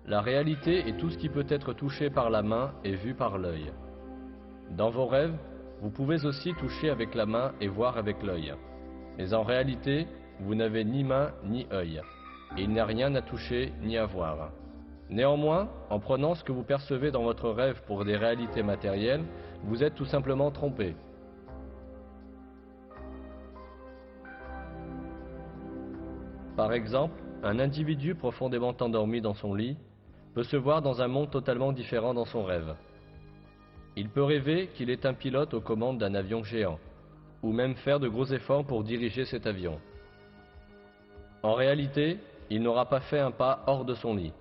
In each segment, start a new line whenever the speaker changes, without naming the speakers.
La réalité est tout ce qui peut être touché par la main et vu par l'œil. Dans vos rêves, vous pouvez aussi toucher avec la main et voir avec l'œil. Mais en réalité, vous n'avez ni main ni œil, et il n'y a rien à toucher ni à voir. Néanmoins, en prenant ce que vous percevez dans votre rêve pour des réalités matérielles, vous êtes tout simplement trompé. Par exemple, un individu profondément endormi dans son lit peut se voir dans un monde totalement différent dans son rêve. Il peut rêver qu'il est un pilote aux commandes d'un avion géant, ou même faire de gros efforts pour diriger cet avion. En réalité, il n'aura pas fait un pas hors de son lit.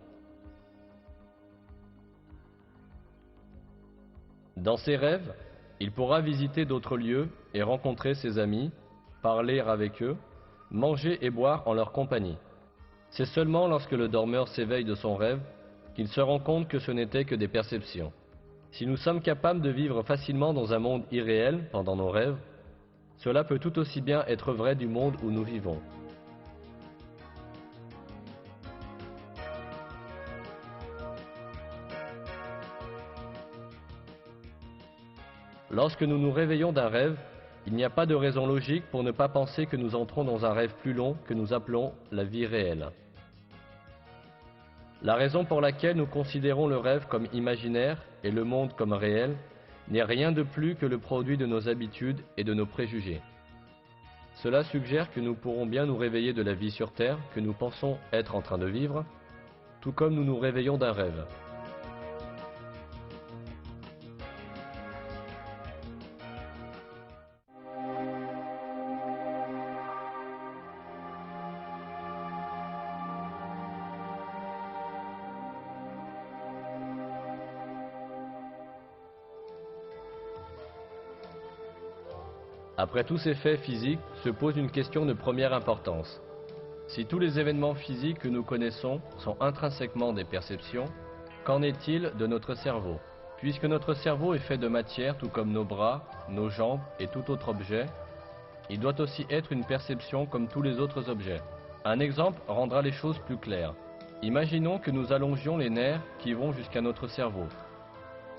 Dans ses rêves, il pourra visiter d'autres lieux et rencontrer ses amis, parler avec eux, manger et boire en leur compagnie. C'est seulement lorsque le dormeur s'éveille de son rêve qu'il se rend compte que ce n'était que des perceptions. Si nous sommes capables de vivre facilement dans un monde irréel pendant nos rêves, cela peut tout aussi bien être vrai du monde où nous vivons. Lorsque nous nous réveillons d'un rêve, il n'y a pas de raison logique pour ne pas penser que nous entrons dans un rêve plus long que nous appelons la vie réelle. La raison pour laquelle nous considérons le rêve comme imaginaire et le monde comme réel n'est rien de plus que le produit de nos habitudes et de nos préjugés. Cela suggère que nous pourrons bien nous réveiller de la vie sur Terre que nous pensons être en train de vivre, tout comme nous nous réveillons d'un rêve. Après tous ces faits physiques, se pose une question de première importance. Si tous les événements physiques que nous connaissons sont intrinsèquement des perceptions, qu'en est-il de notre cerveau? Puisque notre cerveau est fait de matière tout comme nos bras, nos jambes et tout autre objet, il doit aussi être une perception comme tous les autres objets. Un exemple rendra les choses plus claires. Imaginons que nous allongions les nerfs qui vont jusqu'à notre cerveau,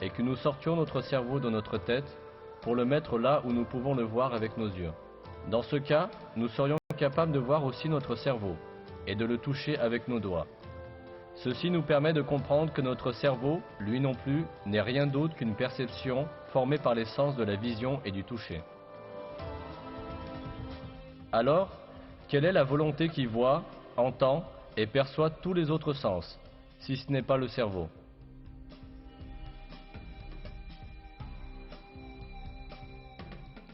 et que nous sortions notre cerveau de notre tête pour le mettre là où nous pouvons le voir avec nos yeux. Dans ce cas, nous serions capables de voir aussi notre cerveau, et de le toucher avec nos doigts. Ceci nous permet de comprendre que notre cerveau, lui non plus, n'est rien d'autre qu'une perception formée par les sens de la vision et du toucher. Alors, quelle est la volonté qui voit, entend et perçoit tous les autres sens, si ce n'est pas le cerveau?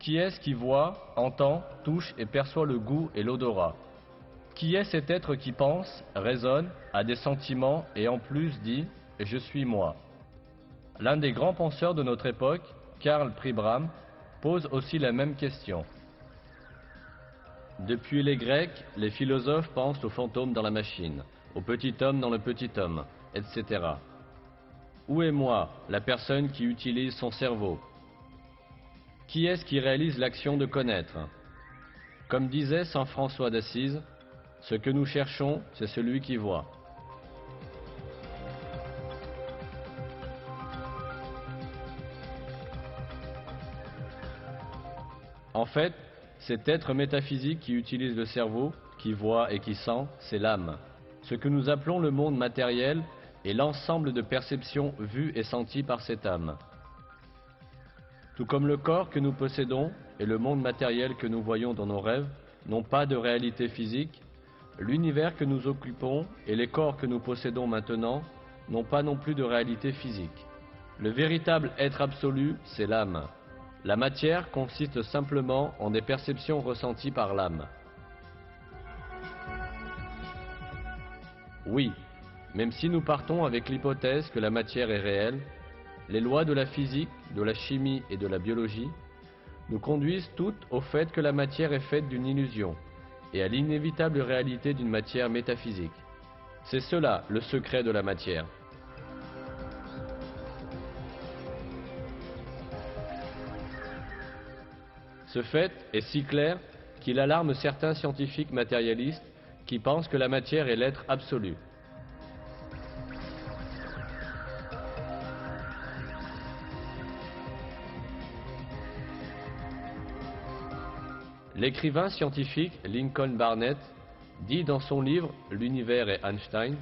Qui est-ce qui voit, entend, touche et perçoit le goût et l'odorat? Qui est cet être qui pense, raisonne, a des sentiments et en plus dit « je suis moi ». L'un des grands penseurs de notre époque, Karl Pribram, pose aussi la même question. Depuis les Grecs, les philosophes pensent aux fantômes dans la machine, au petit homme dans le petit homme, etc. Où est moi, la personne qui utilise son cerveau? Qui est-ce qui réalise l'action de connaître? Comme disait saint François d'Assise, ce que nous cherchons, c'est celui qui voit. En fait, cet être métaphysique qui utilise le cerveau, qui voit et qui sent, c'est l'âme. Ce que nous appelons le monde matériel est l'ensemble de perceptions vues et senties par cette âme. Tout comme le corps que nous possédons et le monde matériel que nous voyons dans nos rêves n'ont pas de réalité physique, l'univers que nous occupons et les corps que nous possédons maintenant n'ont pas non plus de réalité physique. Le véritable être absolu, c'est l'âme. La matière consiste simplement en des perceptions ressenties par l'âme. Oui, même si nous partons avec l'hypothèse que la matière est réelle, les lois de la physique, de la chimie et de la biologie nous conduisent toutes au fait que la matière est faite d'une illusion et à l'inévitable réalité d'une matière métaphysique. C'est cela le secret de la matière. Ce fait est si clair qu'il alarme certains scientifiques matérialistes qui pensent que la matière est l'être absolu. L'écrivain scientifique Lincoln Barnett dit dans son livre L'univers et Einstein,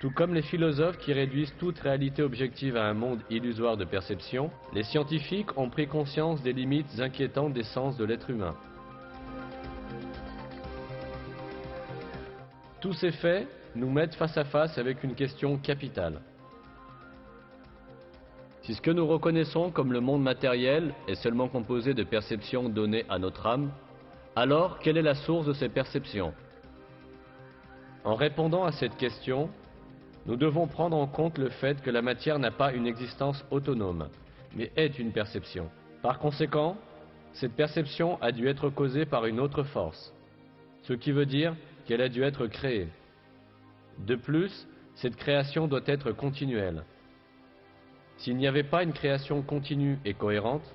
tout comme les philosophes qui réduisent toute réalité objective à un monde illusoire de perception, les scientifiques ont pris conscience des limites inquiétantes des sens de l'être humain. Tous ces faits nous mettent face à face avec une question capitale. Si ce que nous reconnaissons comme le monde matériel est seulement composé de perceptions données à notre âme, alors quelle est la source de ces perceptions? En répondant à cette question, nous devons prendre en compte le fait que la matière n'a pas une existence autonome, mais est une perception. Par conséquent, cette perception a dû être causée par une autre force, ce qui veut dire qu'elle a dû être créée. De plus, cette création doit être continuelle. S'il n'y avait pas une création continue et cohérente,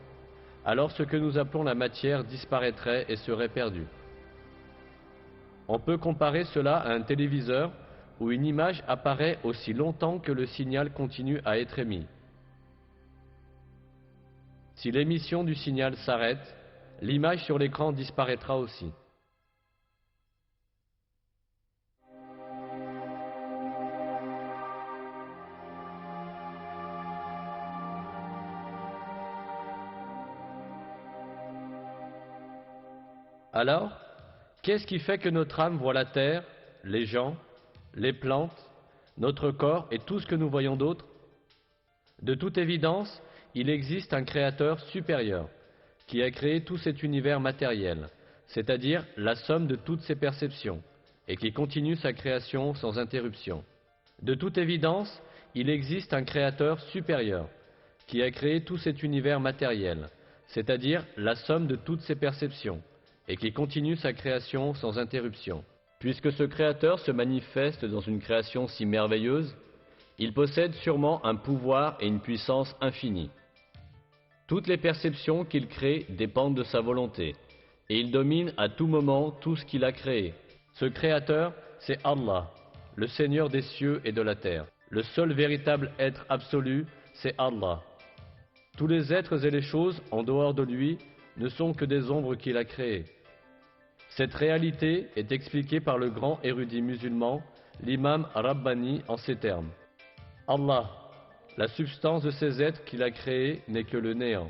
alors ce que nous appelons la matière disparaîtrait et serait perdu. On peut comparer cela à un téléviseur où une image apparaît aussi longtemps que le signal continue à être émis. Si l'émission du signal s'arrête, l'image sur l'écran disparaîtra aussi. Alors, qu'est-ce qui fait que notre âme voit la terre, les gens, les plantes, notre corps et tout ce que nous voyons d'autre? De toute évidence, il existe un créateur supérieur qui a créé tout cet univers matériel, c'est-à-dire la somme de toutes ses perceptions, et qui continue sa création sans interruption. De toute évidence, il existe un créateur supérieur qui a créé tout cet univers matériel, c'est-à-dire la somme de toutes ses perceptions, et qui continue sa création sans interruption. Puisque ce créateur se manifeste dans une création si merveilleuse, il possède sûrement un pouvoir et une puissance infinie. Toutes les perceptions qu'il crée dépendent de sa volonté, et il domine à tout moment tout ce qu'il a créé. Ce créateur, c'est Allah, le Seigneur des cieux et de la terre. Le seul véritable être absolu, c'est Allah. Tous les êtres et les choses en dehors de lui ne sont que des ombres qu'il a créées. Cette réalité est expliquée par le grand érudit musulman, l'imam Rabbani, en ces termes. Allah, la substance de ces êtres qu'il a créés n'est que le néant.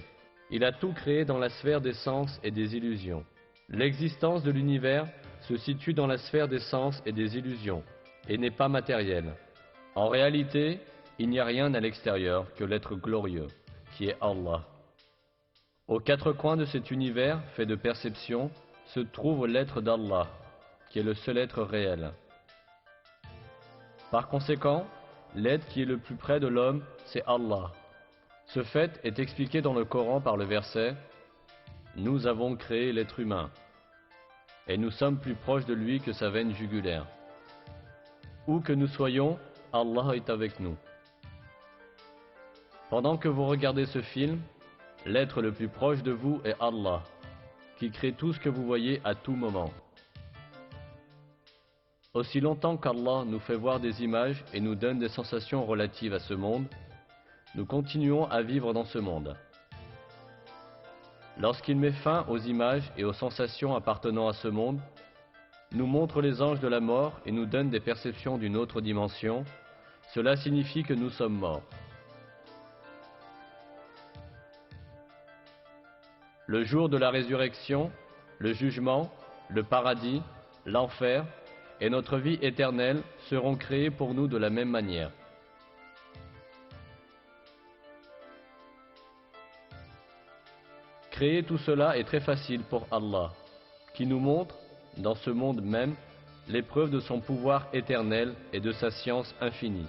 Il a tout créé dans la sphère des sens et des illusions. L'existence de l'univers se situe dans la sphère des sens et des illusions, et n'est pas matérielle. En réalité, il n'y a rien à l'extérieur que l'être glorieux, qui est Allah. Aux quatre coins de cet univers fait de perceptions, se trouve l'être d'Allah, qui est le seul être réel. Par conséquent, l'être qui est le plus près de l'homme, c'est Allah. Ce fait est expliqué dans le Coran par le verset « Nous avons créé l'être humain, et nous sommes plus proches de lui que sa veine jugulaire. Où que nous soyons, Allah est avec nous. » Pendant que vous regardez ce film, l'être le plus proche de vous est Allah, qui crée tout ce que vous voyez à tout moment. Aussi longtemps qu'Allah nous fait voir des images et nous donne des sensations relatives à ce monde, nous continuons à vivre dans ce monde. Lorsqu'il met fin aux images et aux sensations appartenant à ce monde, nous montre les anges de la mort et nous donne des perceptions d'une autre dimension, cela signifie que nous sommes morts. Le jour de la résurrection, le jugement, le paradis, l'enfer et notre vie éternelle seront créés pour nous de la même manière. Créer tout cela est très facile pour Allah, qui nous montre, dans ce monde même, l'épreuve de son pouvoir éternel et de sa science infinie.